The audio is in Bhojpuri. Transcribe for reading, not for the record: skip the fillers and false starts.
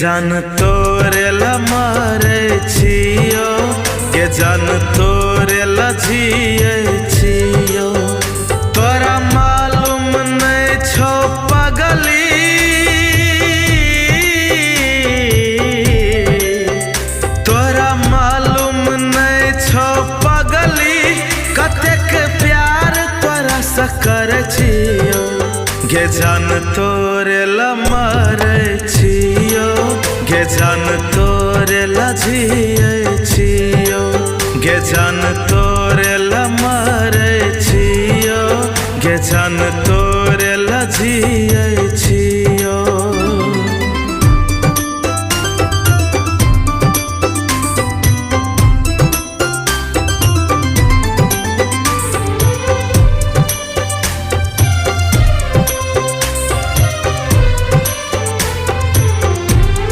जान तोरे ला मारे छियो के जान तोरे ला जिए छियो। तोरा मालूम नहीं छो पगली, तोरा मालूम नहीं छो पगली, कतेक प्यार तोरा से करे छियो। के जान तोरे ला मारे छियो।